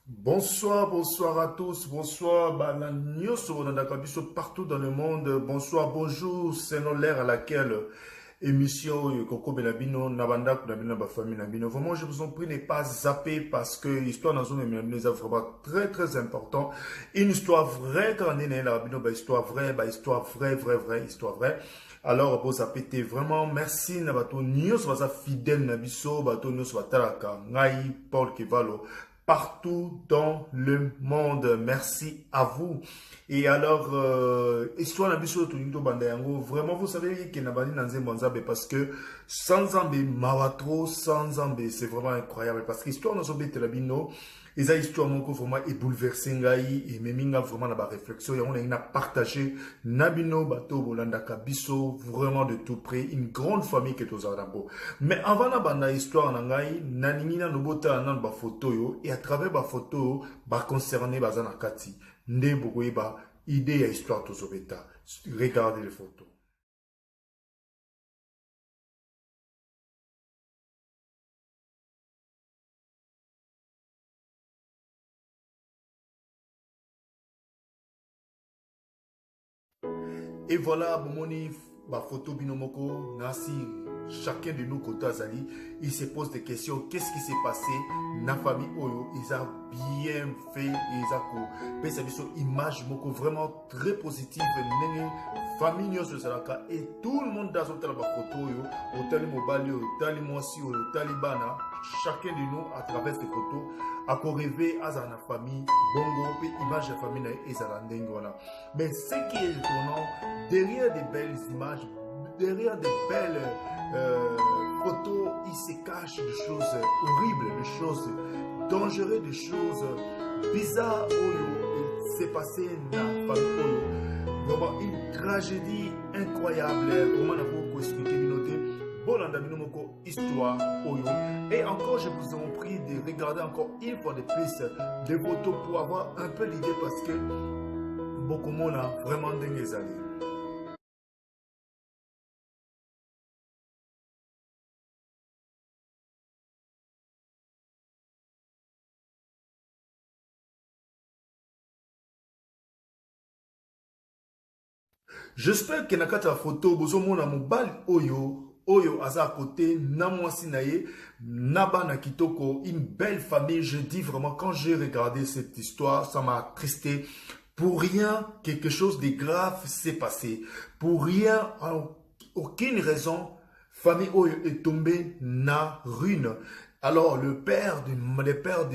Bonsoir, bonsoir à tous, bonsoir, partout dans le monde, bonsoir, bonjour, c'est l'heure à laquelle émission Coco Benabino, Nabanda, famille Nabino. Vraiment, je vous en prie, ne pas zapper parce que l'histoire dans une émission est vraiment très très important. Une histoire vraie, quand on est là, histoire vraie, histoire vraie. Alors, pour zapper, vraiment, merci, Nabato, Nios, va fidèle, Nabiso, Bato, Nios, va Taraka, Ngai, Paul Kevalo. Partout dans le monde. Merci à vous. Et alors, histoire d'abisso de Bandayango, vraiment, vous savez qu'il n'y a pas de parce que sans Zambé, Mawatro, sans Zambé, c'est vraiment incroyable. Parce que l'histoire de Zambé Telabino, ils ont histoire vraiment et bouleversé et même vraiment la réflexion et on a partagé Nabino Bato Bolandaka Bisso vraiment de tout près une grande famille qui est aux Arabes. Mais avant la bande histoire nangai naningina nobota nan ba photo yo et à travers ba photo ba concerné bazana kati nde bokoyi ba idée ya histoire to sobeta. Regardez les photos. Et voilà, Bomoni, ma photo binomoko, Nasi, chacun de nous, côté Azali, il se pose des questions. Qu'est-ce qui s'est passé? Na famille Oyo, ils ont bien fait, ils ont fait une image moko vraiment très positive. Famille Nyos de Salaka et tout le monde dans son photo, au Tali Mobali, au Tali Mwasi, au Talibana, chacun de nous, à travers ces photos, a rêvé à sa famille, bongo, puis image de la famille et Zalandengola. Mais ce qui est étonnant, derrière des belles images, derrière des belles photos, il se cache des choses horribles, des choses dangereuses, des choses bizarres. Il s'est passé dans la famille Oyo. Vraiment une tragédie incroyable. Comment on a beaucoup expliqué histoire Oyo. Et encore, je vous en prie de regarder encore une fois de plus des photos pour avoir un peu l'idée parce que beaucoup de monde a vraiment des années. J'espère que dans la photo, vous avez mobile Oyo aza à côté, na mwasi na ye, naba na kitoko, une belle famille. Je dis vraiment, quand j'ai regardé cette histoire, ça m'a attristé. Pour rien, quelque chose de grave s'est passé. Pour rien, aucune raison, famille Oyo est tombée na ruine. Alors, le père du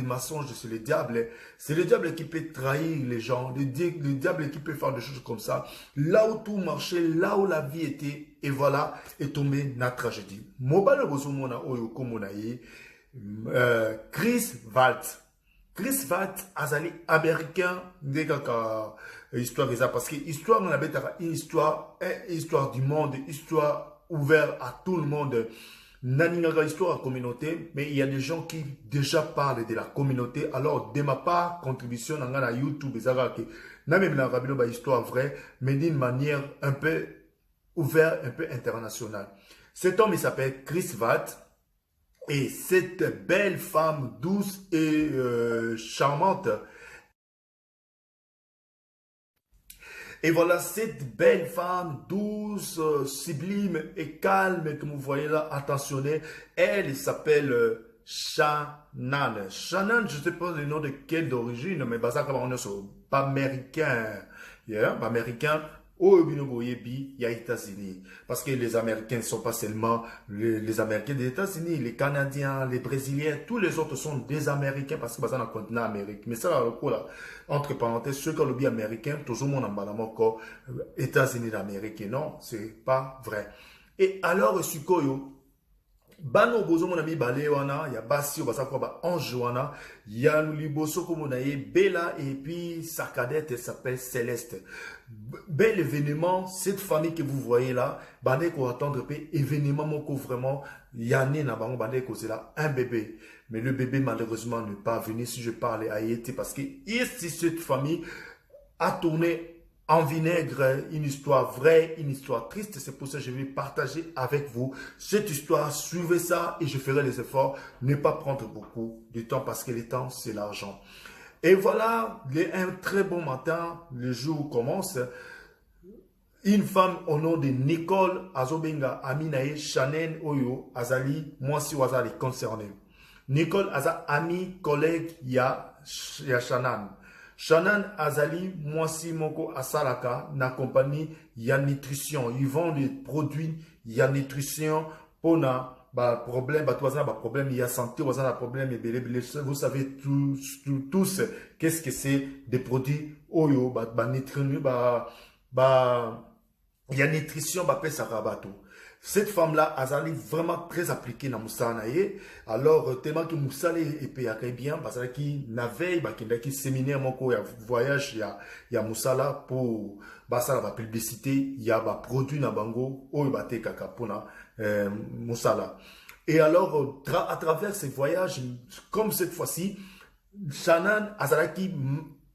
mensonge, c'est le diable. C'est le diable qui peut trahir les gens. Le diable qui peut faire des choses comme ça. Là où tout marchait, là où la vie était, et voilà, est tombé la tragédie. Mobile Bozomona Oyo Komonaye, Chris Waltz. Chris Waltz, azali américain, histoire de ça, parce que histoire, on avait une histoire du monde, histoire ouverte à tout le monde. Naningaga histoire à communauté, mais il y a des gens qui déjà parlent de la communauté. Alors, de ma part, contribution dans la YouTube, même la rabino histoire vraie, mais d'une manière un peu ouverte, un peu internationale. Cet homme, il s'appelle Chris Watt. Et cette belle femme douce et charmante. Et voilà, cette belle femme douce, sublime et calme que vous voyez là, attentionnée, elle s'appelle Shannon. Shannon, je ne sais pas le nom de quelle d'origine, mais ça, on est sur américain. Yeah, américain. Il y a États-Unis. Parce que les Américains ne sont pas seulement les Américains des États-Unis, les Canadiens, les Brésiliens, tous les autres sont des Américains parce que c'est un continent américain. Mais ça, là, entre parenthèses, ceux qui ont le bien américain, toujours mon emballement États-Unis d'Amérique. Non, c'est pas vrai. Et alors, Sukoyo, Bano bozo mona mibale wana, ya basi o basa kwa ba ange wana, ya liboso komo na ye Bella et puis sa cadette elle s'appelle Céleste. Bel événement, cette famille que vous voyez là, bande ko attendre pe événement moko vraiment yané na bango bande ko c'est là un bébé. Mais le bébé malheureusement n'est pas venu si je parle à Haïti parce que ici cette famille a tourné en vinaigre, une histoire vraie, une histoire triste. C'est pour ça que je vais partager avec vous cette histoire. Suivez ça et je ferai les efforts. Ne pas prendre beaucoup de temps parce que le temps, c'est l'argent. Et voilà, un très bon matin, le jour commence. Une femme au nom de Nicole Azobenga Aminae Chanel Oyo Azali, moi si Wazali concerné. Nicole Aza ami, collègue, ya Shannon. Shannon Azali, moi si moko asalaka, na compagnie ya nutrition. Ils vendent des produits, ya nutrition, pour na problème, problème, il y a santé, problème, vous savez tous, qu'est-ce que c'est des produits, oyo, il y a nutrition, ça rabato. Cette femme-là, Azali, vraiment très appliquée dans Moussa Naye. Alors, tellement que Moussa est payé bien, parce qu'il n'avait pas de séminaire, mon voyage, il y a Moussa là pour la publicité, il y a des produits dans Bango, ou il y a des caca pour Moussa là. Et alors, à travers ces voyages, comme cette fois-ci, Shannon Azalaki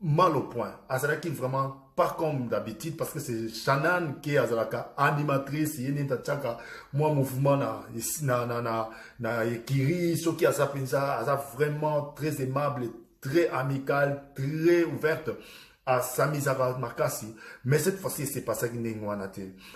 mal au point. Azalaki vraiment pas comme d'habitude parce que c'est Shannon qui est Azalaka animatrice, il y a moi mouvement na Kiri, ce qui a ça vraiment très aimable, très amical, très ouverte à Samizara Makasi. Mais cette fois-ci, c'est pas ça qui n'est pas.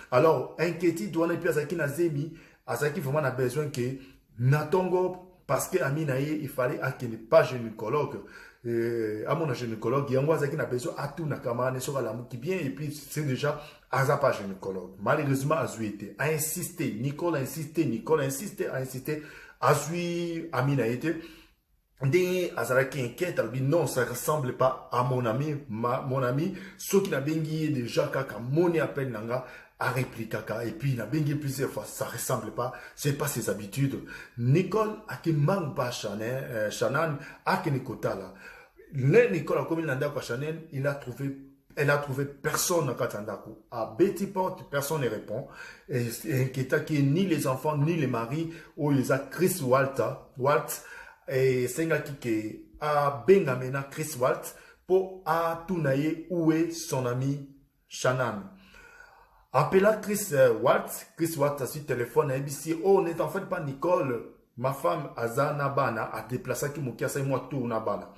Alors, inquiétude doit ne plus à qui n'a zemi, à ça qui vraiment a besoin que Natongo, parce que Aminaye, il fallait qu'il n'est pas gynécologue. À mon gynécologue, il y a un qui n'a besoin à tout nakamane sur la qui bien et puis c'est déjà Aza pas gynécologue. Malheureusement, Azui était a insisté, Nicole a insisté, Azui Amina était. Dès Azara qui inquiète, elle dit non, ça ne ressemble pas à mon ami, mon ami, ce qui n'a bien guidé déjà kaka moni appelle nanga a répliqué kaka et puis il a bien guidé plusieurs fois, ça ressemble pas, c'est pas ses habitudes. Nicole a qui manque pas Shannon a qui Nikota là. Nicole a commis l'anda par Chanel, elle a trouvé personne à Katandako. À Betty Porte, personne ne répond. Et qui ni les enfants, ni les maris, où il y a Chris Walt, et Sengaki qui a Bengamena Chris Walt, pour à Tunaye où est son ami Shannon. Appela Chris Walt a su téléphone à ABC, oh, n'est en fait pas Nicole, ma femme Azana Bana a déplacé qui m'a cassé moi tout Nabana.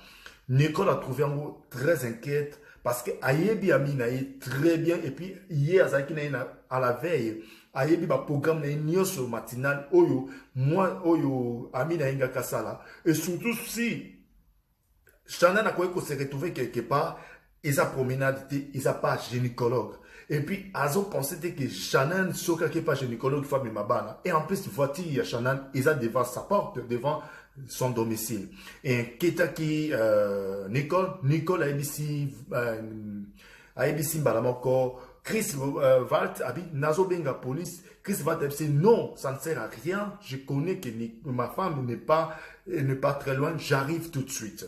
Nicole a trouvé un mot très inquiète parce que Ayebi Amina est très bien et puis hier à la veille Ayebi ba programme na nyoso matinal oyo moi oyo Amina inga kasala et surtout si Shannon a quoi qu'on s'est retrouvé quelque part ils a promenade ils a pas gynécologue et puis Azo pensait que Shannon soka qui pas gynécologue femme mabana et en plus voiture Shannon ils a devant sa porte devant son domicile. Et Ketaki Nicole a ABC Balamoko, Chris Walt habite Nazobenga police. Chris Walt a dit non, ça ne sert à rien. Je connais que ma femme n'est pas très loin. J'arrive tout de suite.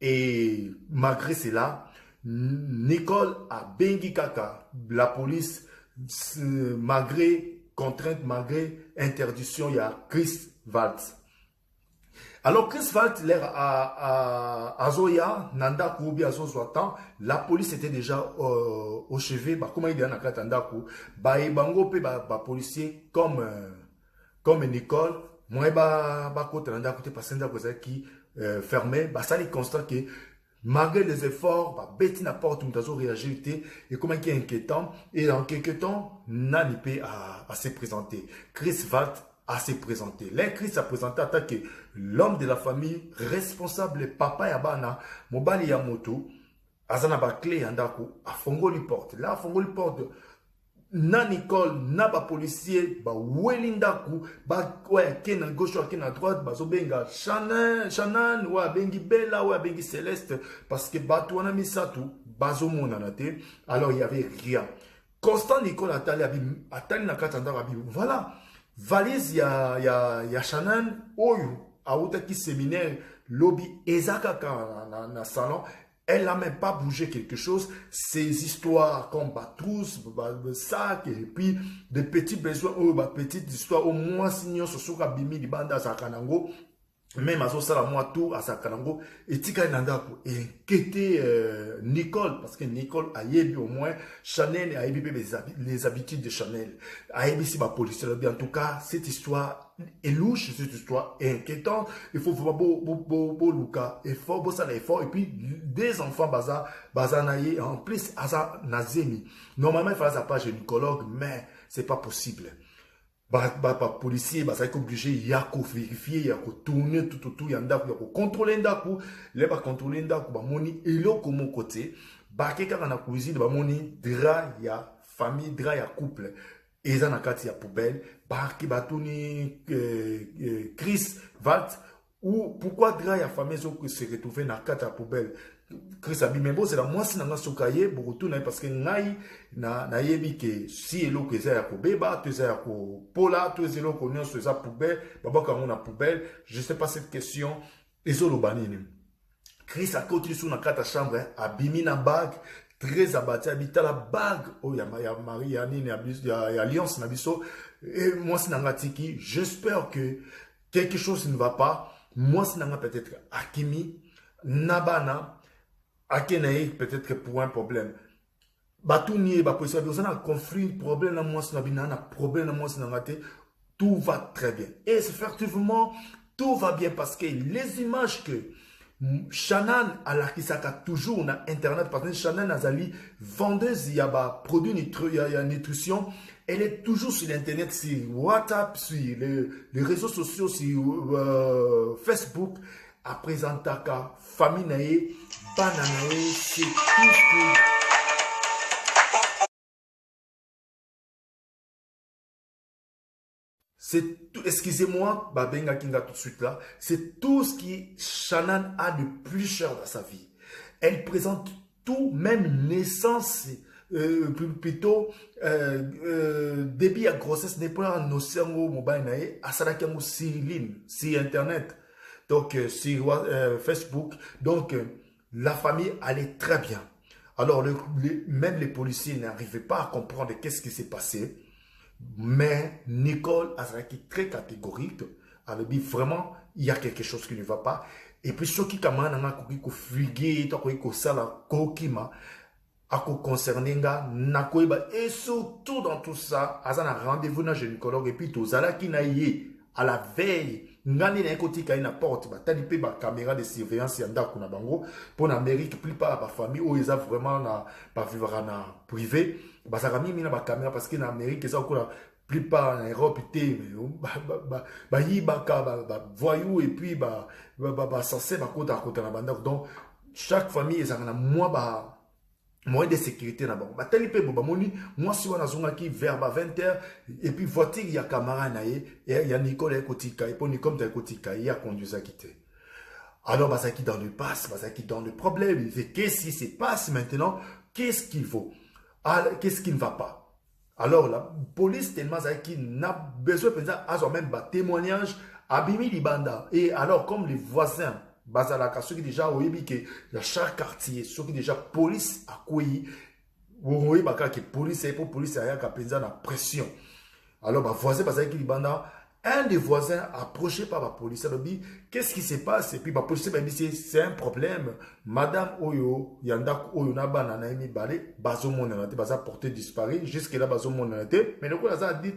Et malgré cela, Nicole a bengi kaka la police malgré contrainte, malgré interdiction, il y a Chris Walt. Alors, Chris Walt, l'air à Zoya, Nanda Koubi, à Zozoatan, la police était déjà au chevet. Bah, comment il y a un Katandaku? Bah, et bango, pe, bah, policier, comme Nicole, moi, bah, côté Nanda, côté Passenda, qui fermait, bah, ça, il constate que, malgré les efforts, bah, Betty n'apporte une tazo réagité, et comment il est inquiétant, et en quelques temps, Nalipé a se présenté. Chris Walt à se présenter. L'incris a présenté en tant que l'homme de la famille, responsable, papa Yabana, Mobali Yamoto, Azana Bakle Yandako, à Fongoli Porte. Là, à Fongoli Porte, na Nicole, na ba policier, ba Welindaku, ba ouais, ken à gauche, ken à droite, ba Zobenga, Shannon, ouais, Bengi Bella, ouais, Bengi Céleste, parce que ba tuana misatu, ba Zomonanate, alors il y avait rien. Constant Nicole Atali na Katanda, voilà. valise ya Shannon oyo autaki séminaire lobby ezaka na salon. Elle n'a même pas bougé quelque chose. Ces histoires comme batrousse, sac, et puis des petits besoins, petites histoires, au moins signons sur ce bimi di banda sakanango, même à ça la moi tour à sakanango, et tika nanda pour inquiéter Nicole, parce que Nicole a yébi au moins Chanel a yébi les habitudes de Chanel. A yébi si ma police, en tout cas, cette histoire est louche, cette histoire est inquiétante. Il faut vraiment beau Luca, effort, beau ça l'effort, et puis des enfants bazanaye, en plus, asa nazemi. Normalement, il fallait sa page gynécologue, mais c'est pas possible. Policier, ça est obligé, il y a qu'à vérifier, il y a qu'à tourner tout, il y a qu'à contrôler ndaku, les ba contrôler ndaku, ba moni, et là, comme mon côté, ba quelqu'un dans la cuisine, ba moni, dra, il y a famille, dra, il y a couple. Et ça, na kati ya poubelle, barki batuni Chris Valt, ou pourquoi dra ya famille se retrouver na kati ya poubelle. Chris Abimembo, c'est la moi si nanga sokaye, beaucoup tout parce que ngai na yebi que si elo que ça ya ko beba, tu ça ya ko pola, tu elo ko nyon sur sa poubelle, baba quand on a poubelle, je sais pas cette question, ezolo banini. Chris a continué sur na kati ya chambre, abimi na bag, très abattu, habita la bague, oh, il y a Marie, il y a Alliance, et moi, c'est Nangatiki, j'espère que quelque chose ne va pas, moi, c'est Nanga peut-être Akimi, Nabana, Akenaï, peut-être pour un problème. Batouni, Bapoïsa, on a un conflit, problème, moi, c'est Nabina, problème, moi, c'est Nangate, tout va très bien. Et effectivement, tout va bien parce que les images que Shannon alakisaka toujours na internet parce que Shannon Azali vendeuse il y a produit nutrition, elle est toujours sur l'internet, sur WhatsApp, sur les réseaux sociaux, sur Facebook, à présenter famille nae bananae, c'est tout. C'est tout, excusez-moi, Babenga Kinga tout de suite là, c'est tout ce qui Shannon a de plus cher dans sa vie. Elle présente tout, même naissance, plutôt début à grossesse, n'est pas un océan mobile nae, à Sadakiamo Cyrline, sur internet, donc sur Facebook, donc la famille allait très bien. Alors même les policiers n'arrivaient pas à comprendre qu'est-ce qui s'est passé. Mais Nicole Azraki très catégorique, elle dit vraiment il y a quelque chose qui ne va pas. Et puis ceux qui kamana nga ko fuguer to ko sala kokima ako concerné nga nakoiba et surtout dans tout ça azana rendez-vous na gynécologue et puis to zala ki na yé à la veille ngani na koti ka ina porte ba tali pe ba caméra de surveillance yanda kuna bango pour l'Amérique plupart ba famille où ils a vraiment na ba vivre na privé. Basarami mina ba caméra parce que en Amérique ça ko la plupart en Europe té ba yibaka ba voyou et puis ba censé ba kota na banda donc chaque famille ça na moyen de sécurité na bango batali pe ba moni moi si wana zonga ki vers 20h et puis voiture ya caméra na ye ya Nicole ekotika et pour Nicole ekotika ya conduire quitté. Alors basaki dans le passe, basaki dans le problème, il fait qu'est-ce qui se passe maintenant, qu'est-ce qu'il faut. Qu'est-ce qui ne va pas? Alors la police tellement qui n'a besoin de même témoignage à Bimi Libanda. Et alors comme les voisins, Bazalaka, ceux qui déjà au que dans chaque quartier, ceux qui déjà police à quoi vous voyez que police et pour police à la pression. Alors bah voisin Bazalaki Libanda. Un des voisins approché par la police, il dit qu'est-ce qui se passe? Et puis la police m'a dit c'est un problème. Madame Oyo, Yandak Oyo Naba Nanaimi Bale, Bazo Monanate, Baza porté disparu, jusque-là Bazo Monanate. Mais le coup, ça a dit,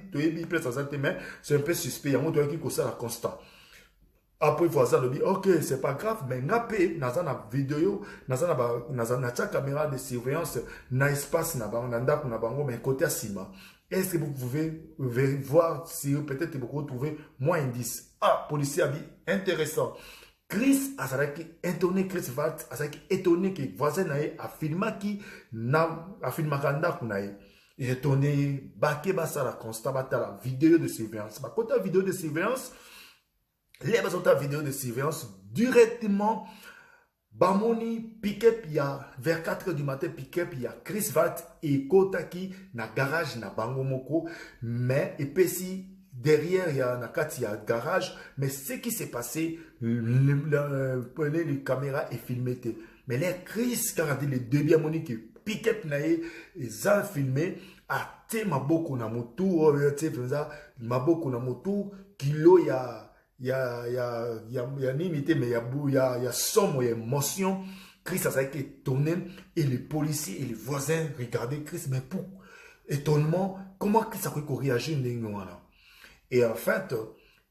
c'est un peu suspect, il y a un autre qui cause ça la constant. Après, le voisin lui dit ok, c'est pas grave, mais ngapé, dans la vidéo, dans la caméra de surveillance, na espace, mais côté Sima. Est-ce que vous pouvez voir si peut-être vous retrouvez moins indice? Ah, policier a dit intéressant. Chris Azaraki étonné, Chris Valt Azaraki étonné que voisin a filmé qui a filmé kanda kunaye. Il est étonné, baké basa la constat la vidéo de surveillance. Bah, quand la vidéo de surveillance, les besoins de vidéo de surveillance directement. Bamoni pick-up ya vers 4h du matin pick-up ya Chris Valt et Kotaki na garage na bango moko mais epesi derrière, il y a Nakati, il y a un garage. Mais ce qui s'est passé, prenez les caméras et filmez. Mais les Chris, quand on dit les deux biamoniques qui piquent, ils ont filmé. Ah, te maboko na motu, maboko na motu, kilo ya nini te, mais ya somme, il y a émotion. Chris a été étonné et les policiers et les voisins regardaient Chris, mais pour étonnement, comment Chris a réagi? Et en fait,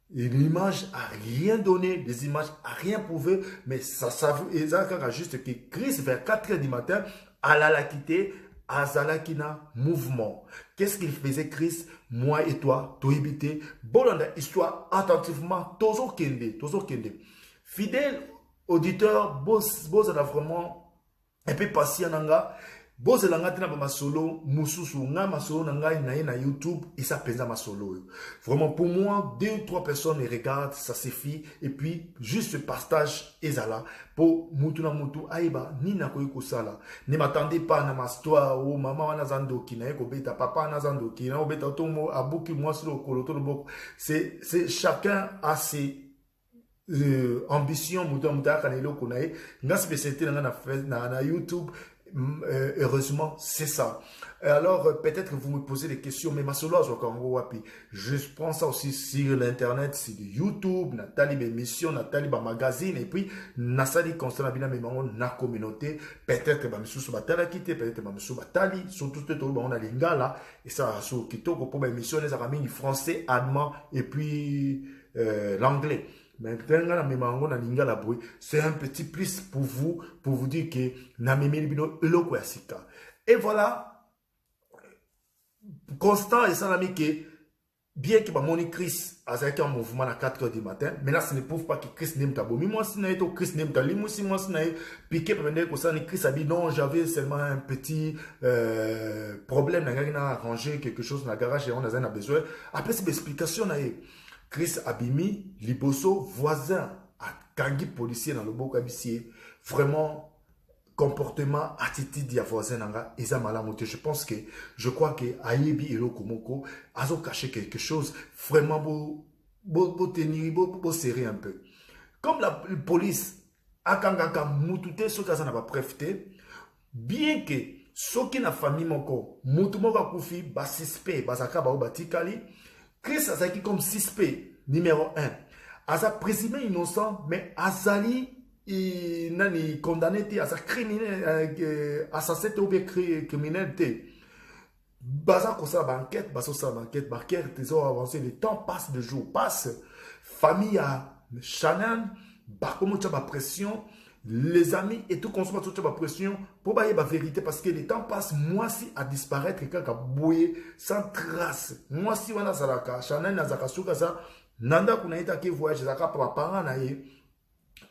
l'image n'a rien donné, les images n'ont rien prouvé, mais ça a juste que Chris, vers 4 h du matin, a quitté Azalakina mouvement. Qu'est-ce qu'il faisait, Chris? Moi et toi, toi habité. Bon, on a histoire attentivement, toujours kende. Fidèle auditeur, boss on a vraiment un peu patient nanga. Boss langa tina ba solo, mususu nga masolo nanga na YouTube et ça pèse ma solo. Vraiment pour moi, 2 ou 3 personnes les regardent, ça suffit et puis juste ce partage ezala pour mutu na mutu aiba ni na ko sala. Ne m'attendez pas na ma histoire ou maman wana zando kina ko beta papa na zando kina obeta tomo abuki moi sur le koloto no boko. C'est chacun a ses ambition muta kanelo kunae nga spécialité na YouTube. Heureusement, c'est ça. Alors, peut-être que vous me posez des questions, mais ma solo je prends ça aussi sur l'internet, sur YouTube, Nathalie émission, Nathalie magazine, et puis Nasali constant bien mes mamans na communauté. Peut-être que ma sous batala quitté, peut-être que ma sous batali, surtout tout le monde a lingala, et ça sur kitoko pour ma émission les amis français, allemand et puis l'anglais. C'est un petit plus pour vous dire que et voilà, constant et sans ami que bien que mon Chris a été en mouvement à 4 h du matin, mais là ce ne prouve pas que Chris n'aime pas. Moi si n'aime pas Chris n'aime pas. Moi si piqué pour venir que Chris a dit non, j'avais seulement un petit problème, on a arrangé quelque chose dans le garage et on a besoin. Après cette explication, Chris Abimi, Liboso, voisin, à Kangi policier dans le Bokabissier, vraiment, comportement, attitude de voisin, je crois que Ayebi et Lokomoko, ils ont caché quelque chose, vraiment, beau tenir, beau serrer un peu. Comme la police, a Kangaka Moutouté, ce qu'ils n'ont pas préféré, bien que, ceux qui n'ont famille, Moutumoka Koufi, Basispe, Basaka, Batikali, Chris Azaki comme suspect numéro 1. Aza présumé innocent, mais Azali nani condamné à sa criminel, assassin ou bien criminel. Baza comme ça banquette, banquette, trésor avancé, le temps passe, le jour passe. Famille à Shannon, comme tu as pression. Les amis et tout consommer toute la pression pour bailler la vérité parce que le temps passe, moi si à disparaître quelqu'un qui a bouillé sans trace. Moi si on a salaka, Chanel na zakasuka ça, nanda kunaita qui voyage zaka papa parent na ye.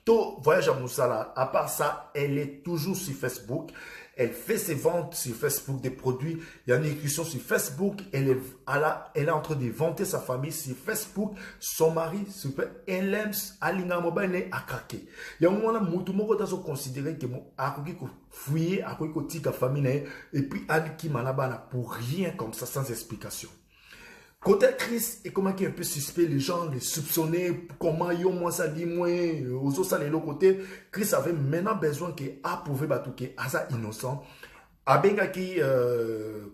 Tout voyage à Moussala, à part ça, elle est toujours sur Facebook. Elle fait ses ventes sur Facebook des produits. Il y a une inscription sur Facebook. Elle est en train de vanter sa famille sur Facebook. Son mari, elle aime Alinga Mobile à craquer. Il y a un moment où tout le monde a considéré que mon akoki ko fouiller, akoki ko tika famille et puis Aliki Manabana pour rien comme ça sans explication. Côté Chris, et comment qui est un peu suspect, les gens les soupçonnaient, comment yo moi ça dit moi, aux autres ça les l'autre côté. Chris avait maintenant besoin qu'il approuve Batouké, Asa innocent. Abengaki,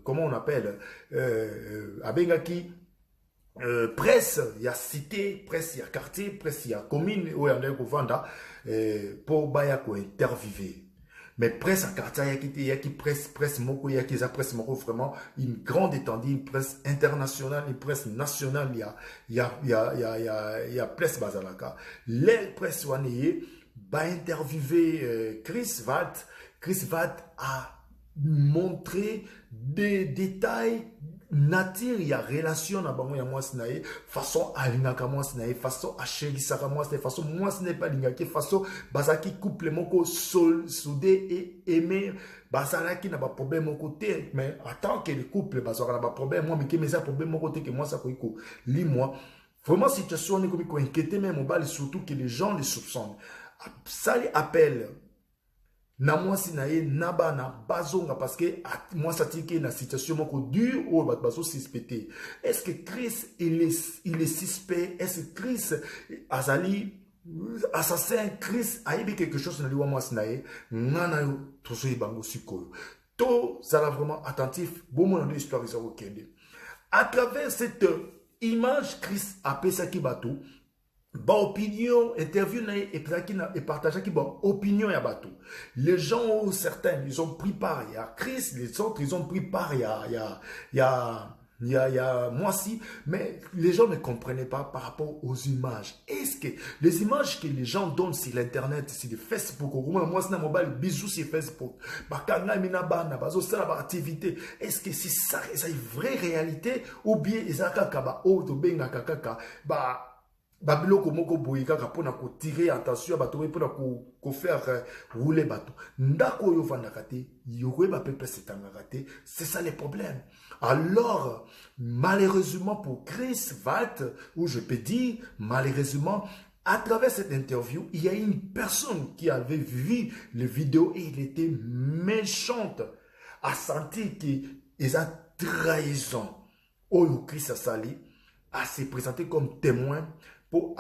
comment on appelle, Abengaki, presse, il y a cité, presse, il y a quartier, presse, il y a commune, où il y a un Vanda, pour Bayako interviewer. Mais presse à quartier, il y a qui presse moko, il y a qui presse moko vraiment une grande étendue, une presse internationale, une presse nationale, il y a presse bazalaka. Les presse waneye va interviewer Chris Watt a montré des détails nature, il y a relation na bango ya mwasi na ye, façon alingaka mwasi na ye, façon achelisaka mwasi na ye, façon mwasi na ye pa lingaki, façon bazaki couple moko soudé et aimé, bazalaki na ba problème moko te, mais en tant que le couple bazalaka na ba problème, moi mais ça problème moko te que moi ça koiko li moi. Vraiment situation ni comme ko inquiéter même mobile surtout que les gens les soupçonnent. Ça les appelle na mwasi na ye na bana bazonga parce que moi ça tiki na situation moko dur ou bazo suspecté. Est-ce que Chris il est suspect? Est-ce que Chris azali assassin? Chris ayebi quelque chose na liwa mwasi na ye ngana yo tozo yebango sikoyo. To ça va vraiment attentif bon mon histoire ils ont kende. À travers cette image Chris appelle ça qui bateau. Ba opinion, interview et partager qui bon opinion ya bateau. Les gens, certains, ils ont pris part. Il y a Chris, les autres, ils ont pris part. Il y a moi aussi, mais les gens ne comprenaient pas par rapport aux images. Est-ce que les images que les gens donnent sur l'internet, sur le Facebook, moi c'est mobile, bisous sur Facebook, activité, est-ce que c'est ça, c'est une vraie réalité ou bien ils babiloko moko boye kaka pona ko tirer attention bato pona ko faire rouler bato ndako yo vandaka te yowe ba pepe setangaka te. C'est ça le problème. Alors malheureusement pour Chris Watt, ou je peux dire malheureusement, à travers cette interview, il y a une personne qui avait vu les vidéos et il était méchante à sentir qu'il y a trahison. Oyo Chris a sali à se présenter comme témoin pour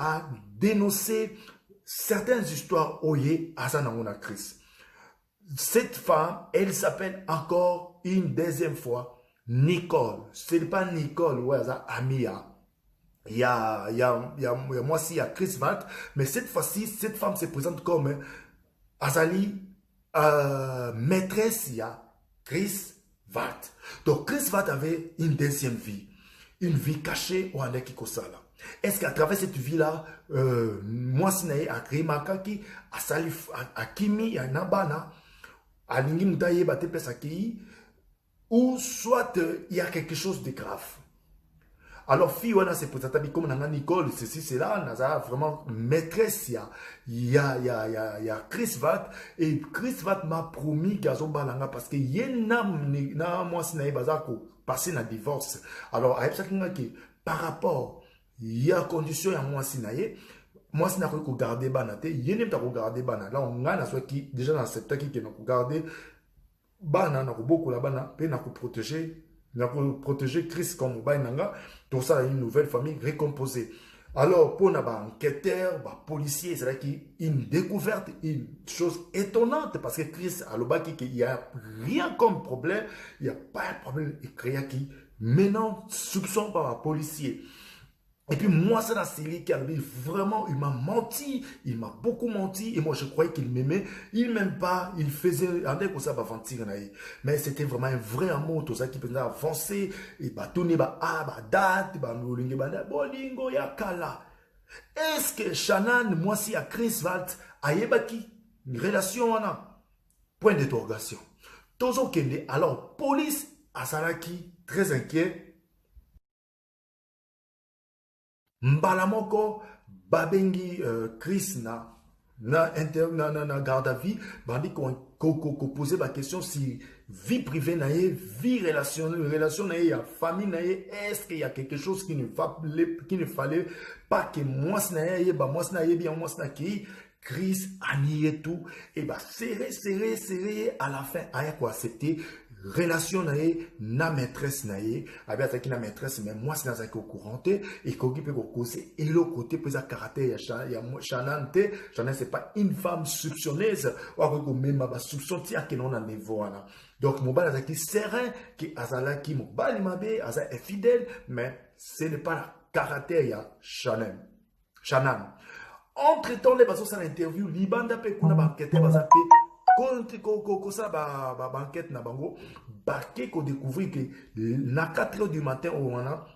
dénoncer certaines histoires oye Azanamona Chris. Cette femme, elle s'appelle encore une deuxième fois Nicole. Ce n'est pas Nicole, ouais, Amia. Il y a moi aussi, il y a Chris Watt, mais cette fois-ci, cette femme se présente comme Azali, maîtresse, il y a Chris Watt. Donc Chris Watt avait une deuxième vie. Une vie cachée au Andeki Kosala. Est-ce qu'à travers cette vie-là, moi, Sinaï a créé Makaki, a Salif, a Kimi, a Nabana, a Lingi Mutaye, Bate Pesaki, ou soit il y a quelque chose de grave. Alors, fille, on a ses présentations comme Nana Nicole, ceci, cela, on a vraiment maîtresse, il y a Chris Watt, et Chris Watt m'a promis Gazon Balanga parce que y a moi, Sinaï Bazako, passer na divorce. Alors, par rapport, il y a condition à moi Sinaï, moi Sinaï ko garder bana te, yene ta ko garder bana. Là on a soit qui déjà dans cette qui na ko garder bana na ko beaucoup la bana, pe na ko protéger Chris comme bainanga, tout ça une nouvelle famille récomposée. Alors, pour un enquêteur, un policier, c'est là une découverte, une chose étonnante, parce que Chris Alobaki, il n'y a rien comme problème, il n'y a pas de problème, il crée qui, maintenant, soupçon par un policier. Et puis moi, c'est la série qui arrive vraiment, il m'a menti, il m'a beaucoup menti, et moi je croyais qu'il m'aimait, il m'aime pas, il faisait, mais c'était vraiment un vrai amour, tout ça qui peut avancer, et bah tout n'est pas date, bolingo ya kala. Est-ce que Shannon, moi si à Chris Watt, a yebaki, une relation wana? Point d'interrogation. Tozo Kende, alors police à Saraki, très inquiet. Mbalamoko babengi Chris na garde à vie bandi qu'on poser la question si vie privée na ye, vie relation na ye, famille na ye, est-ce qu'il y a quelque chose qui ne fallait pas que moi na ye ba moi na ye bien moi na ki Chris a nié tout et bah serré à la fin a quoi accepter relation na maîtresse na ye avec attaquer na maîtresse mais moi c'est dans au courant et qu'on peut causer et l'autre côté peut ça caractère ya Shannon c'est pas une femme soupçonneuse ou même ba soupçon tia que non na niveau là donc mon bal attaquer serein qui azala qui mon bal mabe asa est fidèle mais ce n'est pas la caractère ya Shannon. Entre temps les basos à l'interview libanda pe kuna ba enquêter ba zape quand ça ba enquête na bango baké ko découvrir que na 4h du matin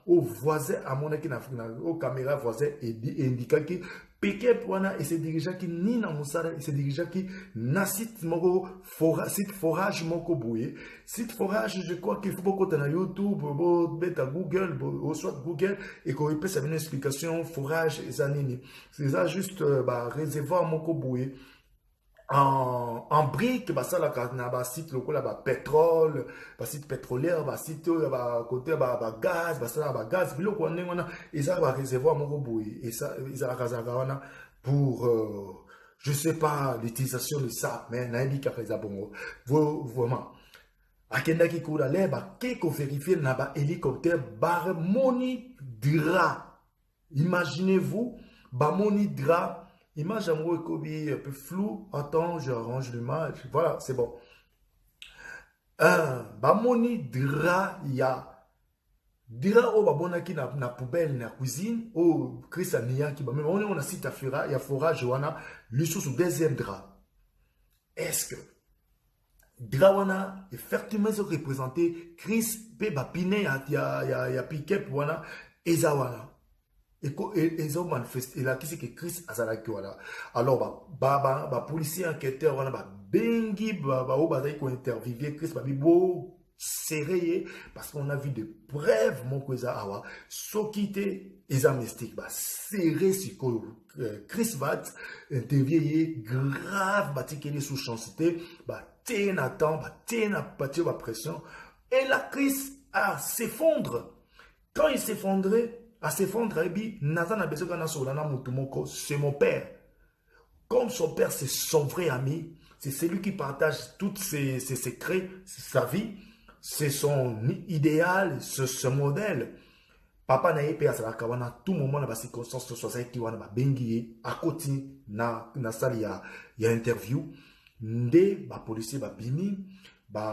au voisin à mon qui na au caméra voisin et indiquant que piqué wana et se dirigeant qui ni na musara et se dirigeant qui na site moko site forage moko boye site forage je crois qu'il faut beaucoup dans YouTube beta Google ou soit Google et qu'on peut savoir une explication forage et zanini c'est ça juste réservoir moko boye en brique, bah ça la bah site local là bah pétrole, bah site pétrolier, bah site bah côté bah gaz, bah ça bah gaz, bilo quoi on a et ça va réservoir mon robot et ça ils a la pour Je sais pas l'utilisation de ça, mais naïbi kaka bongo. Vraiment. Akenda ki kura leba, keko vérifier na ba hélicoptère bar moni dra. Imaginez-vous, ba moni dra. Image amoureux Kobe un peu flou. Attends, je arrange l'image. Voilà, c'est bon. Ba moni dra ya. Dira o babona ki na poubelle na cuisine o Chris Ania ki ba même on a site à fera ya forage wana lui sous deuxième drap. Est-ce que Drawana, effectivement, se représenter Chris P. Bapine, ya piquet wana, Ezawana. Et ils ont manifesté, et là, qui c'est que Chris Azalaki wana. Alors, policier enquêteur wana, bengi, obazaï ko interviewé, Chris Babibo, serré, parce qu'on a vu des preuves, mon cousin awa, sokite, examestique, serré, siko, Chris va interviewé, grave, batikeli sous chancité, Nathan, la pression. Et la crise s'effondre. Quand il s'effondrait, Nathan a besoin de c'est mon père. Comme son père, c'est son vrai ami, c'est celui qui partage tous ses secrets, sa vie, c'est son idéal, ce modèle. Papa na yepe asala kawana tout moment na ba circonstance de société wana ba bengi à côté na salle ya interview. Nde ba policier ba bimi ba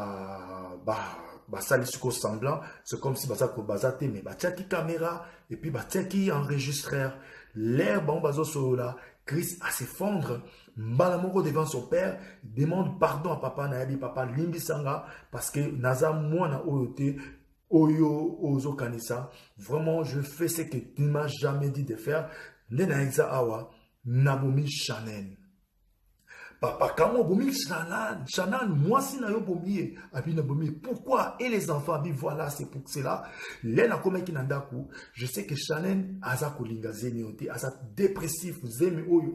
sali suko semblant, c'est comme si basa ko bazate mais ba tiaki caméra et puis ba tiaki enregistreur. L'air bon bazo sola, Chris à s'effondre, mbala moko devant son père, demande pardon à papa na yabi papa limbi sanga parce que naza mwana oyote Oyo Ozo Kanisa, vraiment je fais ce que tu ne m'as jamais dit de faire. Nena Exa Awa, Nabomi Shannon. Papa, comment Bomi Shannon, moi si na yo bomi, abi Nabomi, pourquoi? Et les enfants, abi voilà, c'est pour cela. Lena Komeki Nandaku, je sais que Shannon, Aza Kolinga Zeniote, Aza dépressif, Zemi Oyo,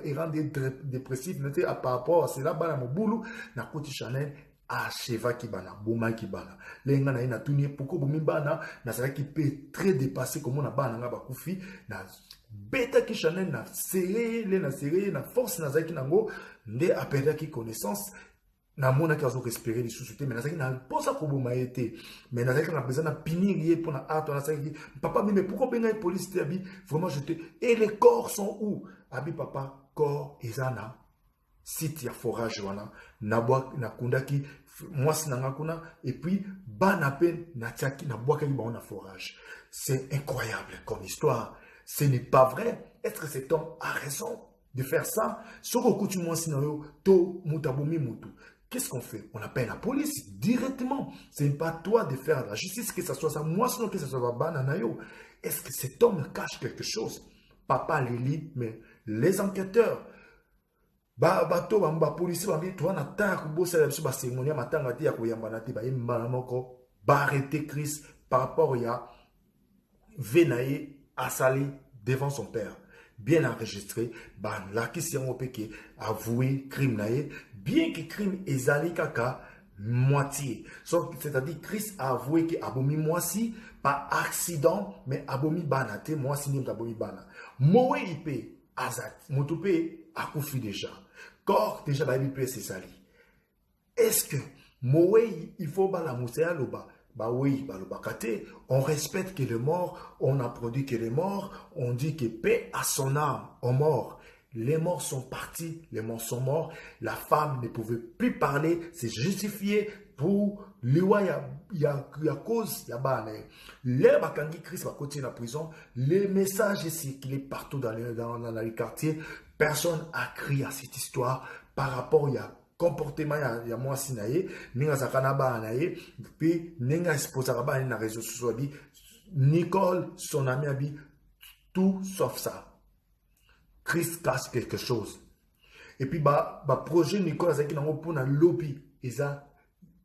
et rendé dépressif, par rapport à cela, Bana Moboulou, Nakoti Shannon. Acheva ki bana, boma ki bana. Lenga na ina tuni poko bomi bana, na sala ki pe très dépassé comme on a bana nga bakufi, na beta ki Chanel na serré, na force na zaki nango, nde apeda ki connaissance, na mona ki azo respirer les sous-soutés, mais na zaki na posa ko boma été, mais na zaki na besoin na pinirier pour na ato na zaki, papa mais pourquoi benga police te abi, vraiment je te, et les corps sont où? Abi papa, corps ezana. Site ya forage wana na kundaki mwasi nanga kuna et puis bana pen na tiaki na boakaki ba na forage. C'est incroyable comme histoire. Ce n'est pas vrai. Est-ce que cet homme a raison de faire ça? Soko kutu mwasi na yo to mutabomi mutu. Qu'est-ce qu'on fait? On appelle la police directement. Ce n'est pas toi de faire la justice, que ce soit ça, moi sinon que ce soit bana na yo. Est-ce que cet homme cache quelque chose? Papa Lili, mais les enquêteurs bato ba policier ba bi to na ta ko bosa biso ba cérémonie matanga ti ya ko yamba na ti ba yembala moko ba arrêter Chris par rapport ya Venaye asali devant son père bien enregistré ba la ki si on peut avouer crime naé bien que crime ezali kaka moitié c'est-à-dire Chris a avoué que abomi moisi pas accident mais abomi bana te moisi ni abomi bana mowe ipe azat motupe akufi déjà corps déjà ba bi c'est sali. Est-ce que mowe il faut ba la musea loba bah oui ba loba kate on respecte que les morts, on applaudit que les morts, on dit que paix à son âme aux morts. Les morts sont partis, les morts sont morts. La femme ne pouvait plus parler, c'est justifié pour liwa ya cause ya bane. Les bakangi Christ va continuer la prison. Les messages circulent partout dans les quartiers. Personne a crié à cette histoire par rapport à comportement ya moi sinaye ninga zakana ba naye puis ninga exposa ba na réseaux sociaux bi Nicole son ami abi tout sauf ça. Chris cache quelque chose. Et puis ba projet Nicole azaki nango pona lobby eza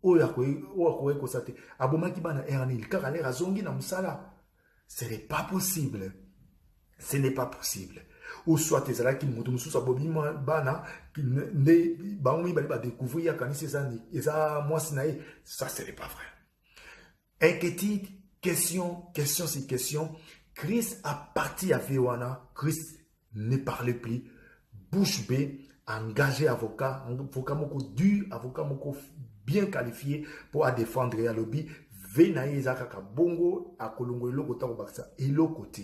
oya ko sate abomaki bana ernil kaka le razongi na musala. Ce n'est pas possible. Ce n'est pas possible. Ou soit les ala qui mutu mususu abobi bana qui ne baomi ba découvrir kanisi eza moi sinaye ça ce n'est pas vrai. Inquiétude, question c'est question. Chris a parti à Vewana, Chris ne parlait plus. bouche bée, engagé avocat moko dur, avocat moko bien qualifié pour défendre ya lobby. Venaye zakaka bongo a kolongo eloko ta baksa eloko te.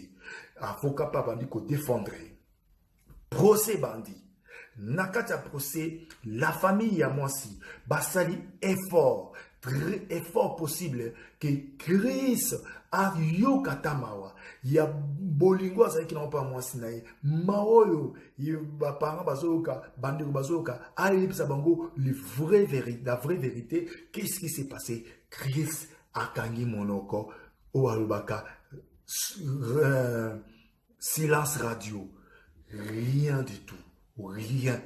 Avocat pa bandi ko défendre. Procès bandi. Nakata procès, la famille ya mwasi basali effort, très effort possible que Chris a yokata mawa. Ya bolingo azali ki na pa mwasi na ye. Maoyo ba parents bazoka, bandi bazoka, ayebisa bango la vraie vérité, qu'est-ce qui s'est passé? Chris akangi monoko o alubaka silence radio, rien du tout, rien.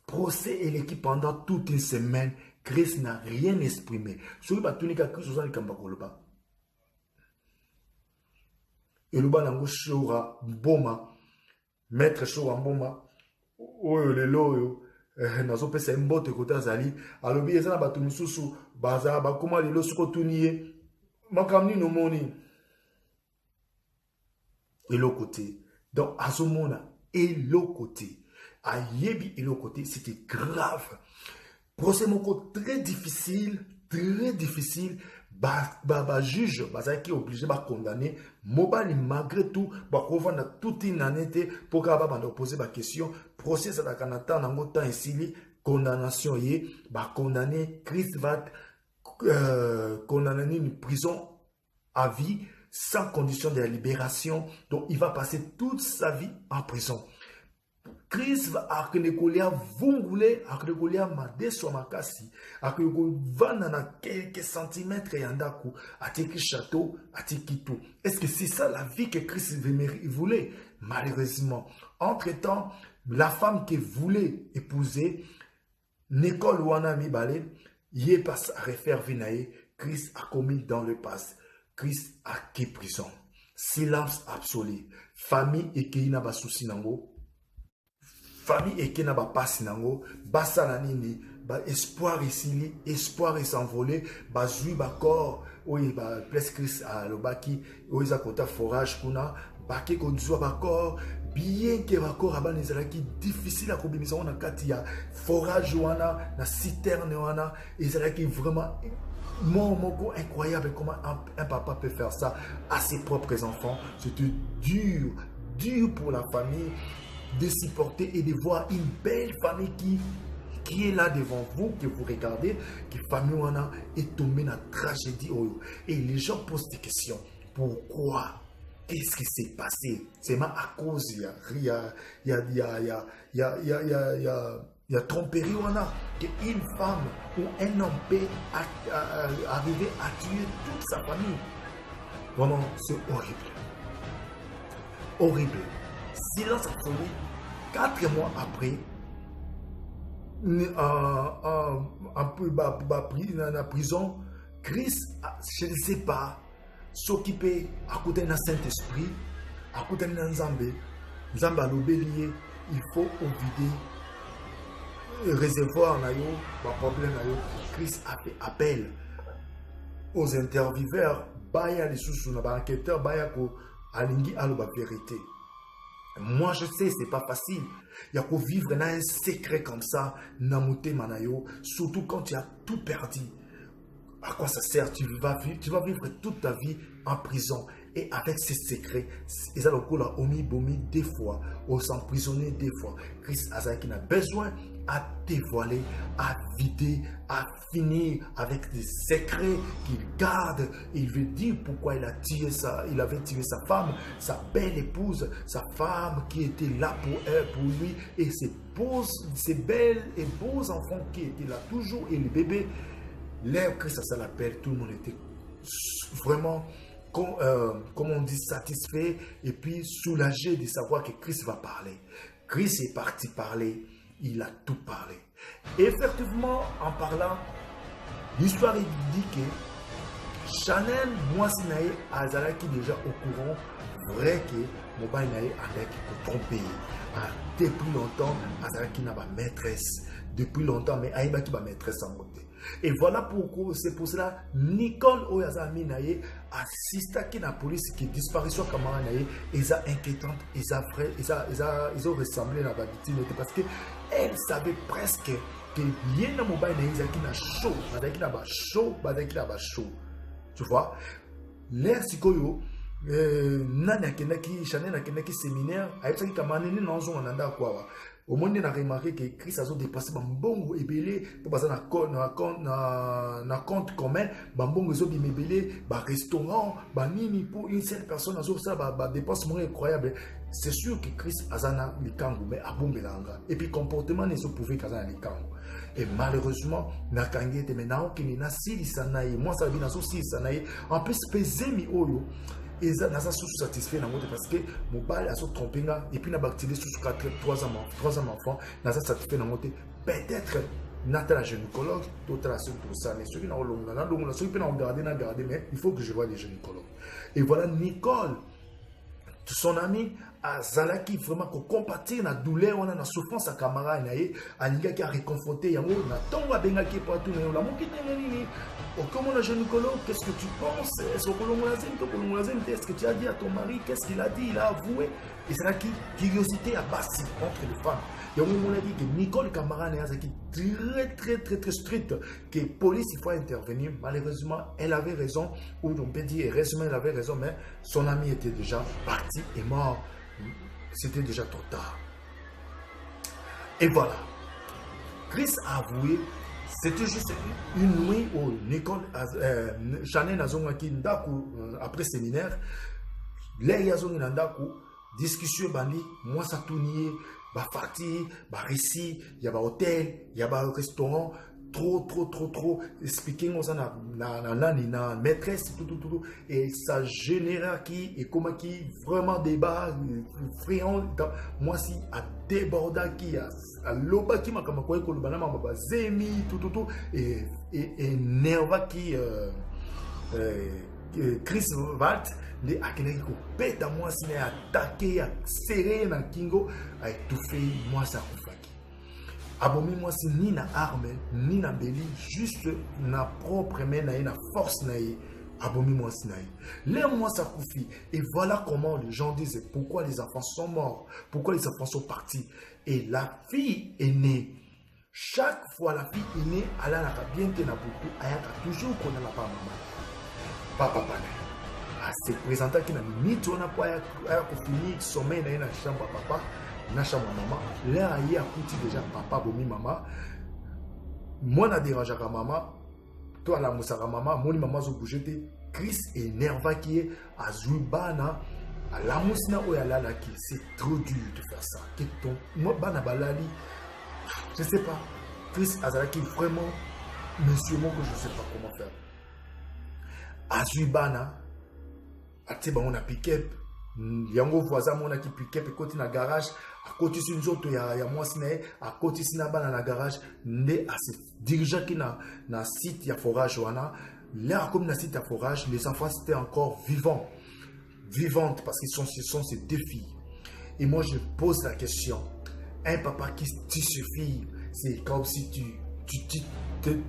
Procès et l'équipe pendant toute une semaine, Chris n'a rien exprimé. Celui qui a Chris osali kamba koloba. Eluba nango shora mboma, maître shora mboma, oyo lelo oyo. Nazo pesa mbote kota zali alobi ezana batu misusu baza bakoma lelo soko tuniye makamni no moni elo côté donc azomona elo côté ayebi elo côté c'était grave procès moko très difficile juge bazaki obligé ba condamner mobali malgré tout ba kovanda toute une année pour ka ba poser ba question procès ça da Canada nango temps esili condamnation yé ba condamner Chris va condamner une prison à vie sans condition de la libération, donc il va passer toute sa vie en prison. Chris va akenekolia vungule akenekolia madeso makasi akenekovana na quelques centimètres yandaku ateki château ateki tout. Est-ce que c'est ça la vie que Chris voulait? Malheureusement, entre-temps, la femme qu'il voulait épouser, Nicole Wana Mibale, y est passé à refaire vinaye. Chris a commis dans le passé. Chris a quitté prison. Silence absolu. Famille et qui n'a pas souci nango. Famille et qui n'a pas passé nango. Basa la nini. Ba espoir ici, espoir est s'envoler. Ba zui ba corps. Oui, ba place Chris à l'obaki. Oui, za kota forage kuna. Bake konzwa ba corps. Bien que ba corps aban ezalaki difficile à kobimisa on a katia forage wana na citerne wana ezalaki vraiment moko incroyable comment un papa peut faire ça à ses propres enfants. C'était dur pour la famille de supporter et de voir une belle famille qui est là devant vous, que vous regardez, que famille wana est tombée dans la tragédie. Et les gens posent des questions. Pourquoi? Qu'est-ce qui s'est passé? C'est à cause il y a tromperie qu'une femme ou un homme peut arriver à tuer toute sa famille. Vraiment, c'est horrible. Horrible. Silence absolu. 4 mois après, un peu dans la prison, Chris, je ne sais pas, s'occuper à côté d'un Saint-Esprit, à côté d'un Nzambe, Nzambe à l'obélier, il faut vider le réservoir, le problème. Chris a fait appel aux intervieweurs, baya les sous enquêteurs, baya ko alingi alo ba vérité. Moi je sais, c'est pas facile. Il y a qu'à vivre dans un secret comme ça, namoute manayo, surtout quand tu as tout perdu. À quoi ça sert? Tu vas vivre toute ta vie en prison. Et avec ces secrets, ils ont le omi bomi des fois, ou s'emprisonner des fois. Chris Azaki a besoin à dévoiler, à vider, à finir avec des secrets qu'il garde. Il veut dire pourquoi il avait tué sa femme, sa belle épouse, sa femme qui était là pour elle, pour lui, et ses belles et beaux enfants qui étaient là toujours, et les bébés. L'air que ça l'appelle, tout le monde était vraiment, comme on dit, satisfait et puis soulagé de savoir que Chris va parler. Chris est parti parler, il a tout parlé. Et effectivement, en parlant, l'histoire dit que Chanel, moi, Sinaï, Azalaki déjà au courant, vrai que Mobile Naï avec trompé. Depuis longtemps, Azalaki n'a pas maîtresse. Depuis longtemps, mais Aïbaki va maîtresse en côté. Et voilà pourquoi, c'est pour cela, Nicole Oyazami Naye assiste à la police qui disparition camarade Naye, ils ont inquiétante, ils ont ressemblé à la victime parce qu'elle savait presque que rien dans mobile Naye qui n'a chaud, qui n'a chaud, tu vois, l'air sikoyo. Nani qui Chanel a séminaire, a été camarade ni non on anda quoi. Au moins, on a remarqué que Chris a dépassé Bambongo et Belé pour passer na compte commun. Bambongo est belé, restaurant, nini pour une seule personne a ça dépense moins incroyable. C'est sûr que Chris a les kango mais a bombelanga. Et puis comportement ne se pouvait qu'à les kango. Et malheureusement, na kangete maintenant qui n'a si sanaï, moi ça vient sur si sanaï. En plus pesemi oyo. Et ça n'a pas satisfait parce que mon bal a trompé et puis n'a pas activé sur 3 ans enfant n'a pas satisfait peut-être Nathalie gynécologue d'autres la seule pour ça mais ceux qui n'ont pas ceux qui n'ont gardé mais il faut que je vois les gynécologues et voilà Nicole son ami à Zalaki vraiment qu'on compatit la douleur on a la souffrance à camarade naïe à l'IGA qui a réconforté yango na tonga benga qui pour tout la mon qui nini comment la gynécologue qu'est-ce que tu penses est-ce que est-ce que tu as dit à ton mari qu'est-ce qu'il a dit il a avoué et c'est là qui curiosité à bassi entre les femmes et on a dit que Nicole camarade naïe qui très strict que police il faut intervenir malheureusement elle avait raison ou on peut dire heureusement elle avait raison mais son ami était déjà parti et mort. C'était déjà trop tard. Et voilà. Chris a avoué, c'était juste une nuit où Nicole, Chanel Nazongaki Ndaku, après séminaire, les Yazong Nandaku, discussion bandi, moi ça tournait, parti, récit, il y a un hôtel, il y a un restaurant. Trop speaking aux na maîtresse tout et ça génère qui et comment qui vraiment débat friand moi si à déborda qui à loba qui m'a comme quoi que le banana m'a zemi tout et nerva qui Chris Valt les akeneki ko peta moi si attaqué à serrer na kingo a étouffé moi ça abomi moi si ni na arme ni na beli juste na propre main na force na abomi moi si na les moi ça koufi et voilà comment les gens disent pourquoi les enfants sont morts pourquoi les enfants sont partis et la fille est née chaque fois la fille est née elle a bien que na beaucoup ayaka toujours qu'on a la pas maman papa à se présenter qui na minute on a pas ayaka fini sommeil na chambre papa na chambre maman là il y a petit déjà papa bomi maman moi na dérange à maman toi la moussara maman mon maman zo bouger Chris et nerva qui est à Zubana à la moussina ou à la qui c'est trop dur de faire ça que ton moi bana balali je sais pas Chris Azalaki vraiment monsieur moi que je sais pas comment faire à Zubana à Tiba on a pick-up yango voisin mon qui pick-up et côté na garage à côté sur nous autres il y a moi siné à côté sinaba na garage né à se dirigeant qui na site ya forage wana là comme na site ya forage les enfants étaient encore vivantes parce qu'ils sont ces deux filles et moi je pose la question un papa qui tue ses filles c'est comme si tu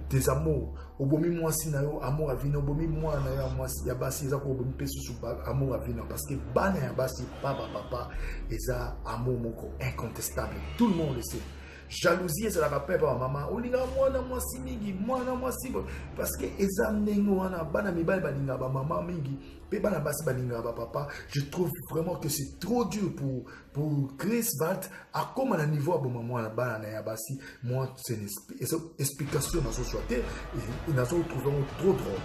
tes amours au bomi moi si na yo amour à vino bomi moi na yo moi ya basi za ko bomi pesu su amour à vino parce que bana ya basi papa eza amour moko incontestable tout le monde le sait jalousie c'est la rappel par maman olinga moi si mingi moi si parce que eza nengo wana bana mibali balinga ba maman mingi pe bana basi balinga ba papa je trouve vraiment que c'est trop dur pour Chris Valt à comme à niveau à maman na bana na ya basi moi c'est une explication dans ce soit et ils nous trouvons trop drôle.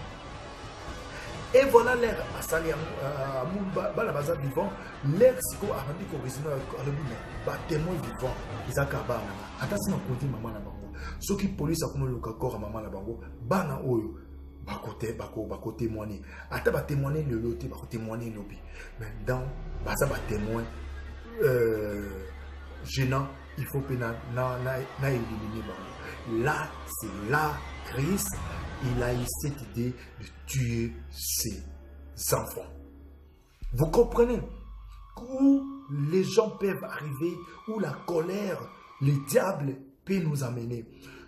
Et voilà l'air à Sali à Balabaza vivant, l'air siko a rendu qu'on résine à le témoin vivant, ils ont kabana. Attention à côté maman la bango. Ceux qui police a comme le corps à maman la bango, bana oyo, bako témoigner. Ata ba témoigner le loté, bako témoigner l'obi. Mais dans baza ba témoin gênant, il faut que na éliminer bango. Là, c'est la crise. Il a eu cette idée de tuer ses enfants. Vous comprenez où les gens peuvent arriver, où la colère, le diable peut nous amener.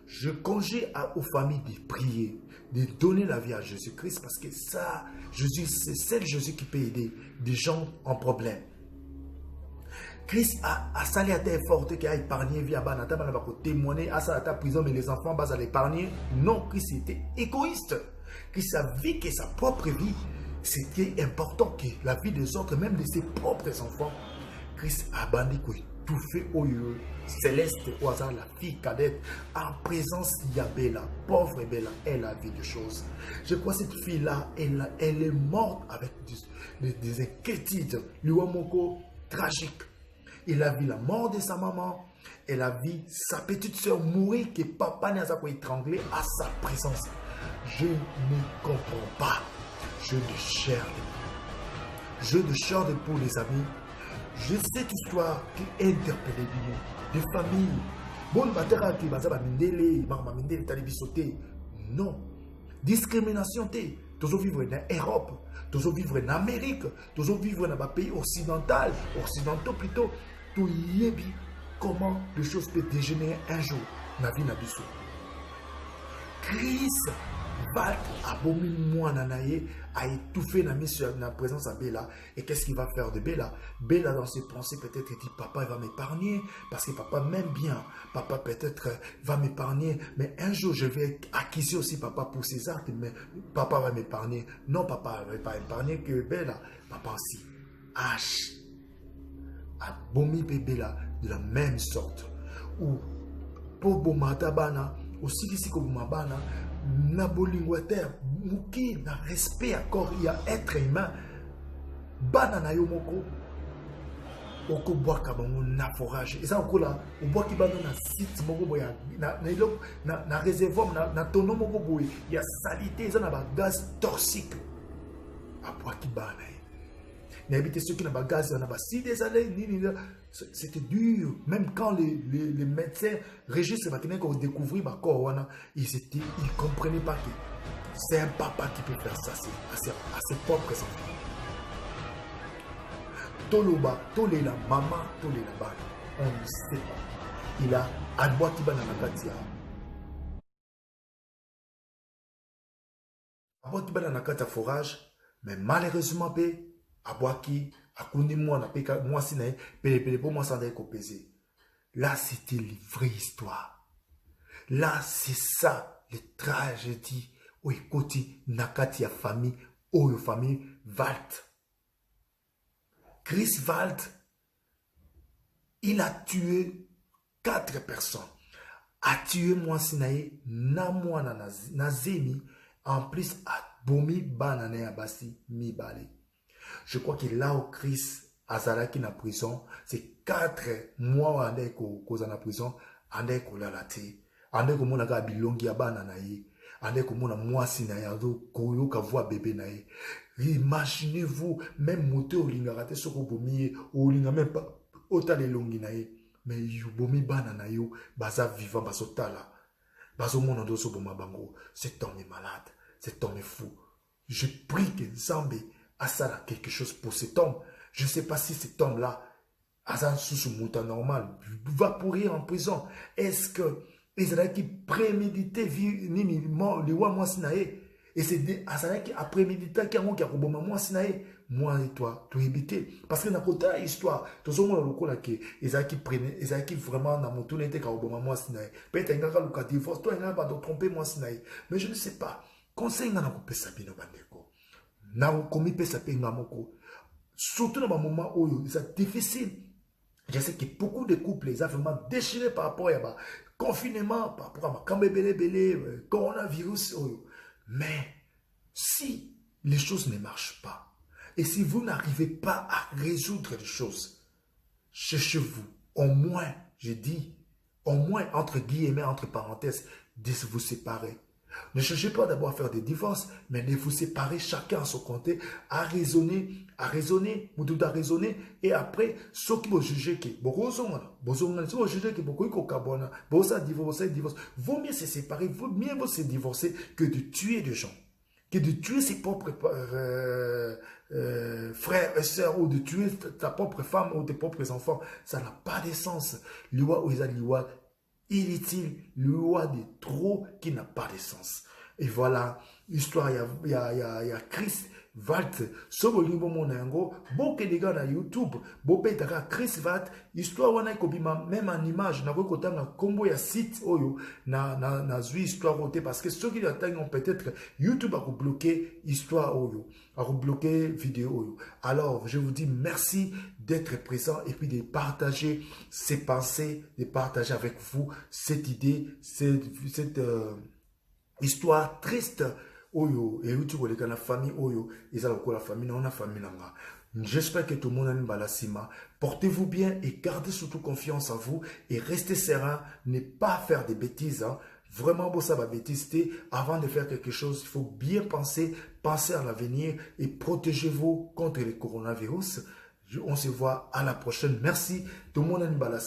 Je congé aux familles de prier, de donner la vie à Jésus-Christ parce que ça, Jésus, c'est celle Jésus qui peut aider des gens en problème. Christ a sali à tes fortes qui a épargné via Banata, va témoigner à sa prison, mais les enfants bas à l'épargner. Non, Christ était égoïste. Christ a vu que sa propre vie, c'était important que la vie des autres, même de ses propres enfants. Christ a bandit tout fait au céleste, au hasard, la fille cadette, en présence d'Yabella, pauvre Bella, elle a vu des choses. Je crois que cette fille-là, elle est morte avec des inquiétudes. L'Uamoko tragique. Il a vu la mort de sa maman. Elle a vu sa petite soeur mourir, que papa n'a pas étranglé à sa présence. Je ne comprends pas. Jeu de chair. Jeu de chair pour les amis. Je sais cette histoire qui interpelle des familles. Bon, non. Discrimination. Toujours vivre en Europe, toujours vivre en Amérique, toujours vivre dans les pays occidentaux plutôt. Tout y comment les choses peuvent dégénérer un jour dans la vie de Bissou. Christ va abomi moi nanaye a étouffé la présence de Bella. Et qu'est-ce qu'il va faire de Bella? Bella dans ses pensées peut-être dit papa il va m'épargner parce que papa m'aime bien. Papa peut-être va m'épargner, mais un jour je vais acquiser aussi papa pour ses actes, mais papa va m'épargner. Non, papa ne va pas épargner que Bella. Papa aussi. H. Abomi Bella de la même sorte. Ou pour Bomatabana, aussi ici que Bomabana. Na bolingwater muki na respect encore il y a être humain bana na yomoko oko boaka bango na forage eza okola oboaki bana na site moko boya na réservoir na tono moko boye ya salité eza na ba gaz toxique aboaki bana n'habite ceux qui n'ont pas gaz on a pas si des années c'était dur même quand les médecins régissent maintenant qu'on découvrit ma corps ils comprenaient pas que c'est un papa qui peut faire ça à ses propres enfants. Toloba tolela maman tolela bana on ne sait pas il a adboaki bana na katia adboaki bana na katia forage mais malheureusement Abwaki, akundi moi na peka moi sinae pele pour moi ça d'aller peser. Là c'était une vraie histoire. Là c'est ça les tragédies où écoute nakati ya famille ou la famille Walt. Chris Walt il a tué 4 personnes. A tué moi sinae na moi na zemi en plus a bomi banane abasi mi balé. Je crois que là où Christ Azalaki na prison, c'est 4 mois andé ko na prison, andé ko la lati, andé ko mona ka bilongi ya bana na ye, andé ko mona mwasi na ya do ko yo ka voix bébé na ye. Imaginez-vous même moto olinga raté soko bomi, olinga même pas otale longi na ye, mais yo bomi bana na yo, baza vivant basotala. Bazo mona do so boma bango, cet homme est malade, cet homme est fou. Je prie que Zambé à ça quelque chose pour cet homme. Je ne sais pas si cet homme-là, Azan sous mouta normal, va pourrir en prison. Est-ce que Israël qui prémédité ni mort le roi moi sinaé et c'est Azan qui a prémédité qui a moi sinaé moi et toi tu éviter parce que dans côté histoire tout ce monde le là que Israël qui vraiment dans mon tour n'était qu'à moi sinaé peut-être un gars le divorce toi il n'a pas de tromper moi sinaé mais je ne sais pas conseil n'a pas ça bien bandeko. Surtout dans un moment où c'est difficile. Je sais que beaucoup de couples ils ont vraiment déchiré par rapport à confinement, par rapport à coronavirus. Mais si les choses ne marchent pas et si vous n'arrivez pas à résoudre les choses, cherchez-vous au moins, je dis, au moins entre guillemets, entre parenthèses, de vous séparer. Ne cherchez pas d'abord à faire des divorces, mais de vous séparer chacun à son côté, à raisonner, ou tout à raisonner, et après, ceux qui vont juger que, vaut mieux se séparer, vaut mieux se divorcer que de tuer des gens, que de tuer ses propres frères et sœurs, ou de tuer ta propre femme ou tes propres enfants. Ça n'a pas de sens. Liwa ou isa liwa, inutile, loi de trop qui n'a pas de sens. Et voilà, histoire, il y a Chris Valt, sobo limbo monango, boke de gars na YouTube, bope taka Chris Valt, histoire wana ikobima même en image, na kota na combo ya site oyo, na zui histoire ote, parce que ceux qui l'attendent peut-être YouTube a bloqué histoire oyo, a bloqué vidéo oyo. Alors, je vous dis merci d'être présent et puis de partager ces pensées, de partager avec vous cette idée, cette histoire triste. Oyo, et tu vois la famille Oyo, ils ont la famille, on a famille là. J'espère que tout le monde a une balasima. Portez-vous bien et gardez surtout confiance en vous et restez serein, ne pas faire des bêtises. Hein. Vraiment, bon, ça va bêtise. Avant de faire quelque chose, il faut bien penser à l'avenir et protégez-vous contre le coronavirus. On se voit à la prochaine. Merci. Tout le monde a une balasima.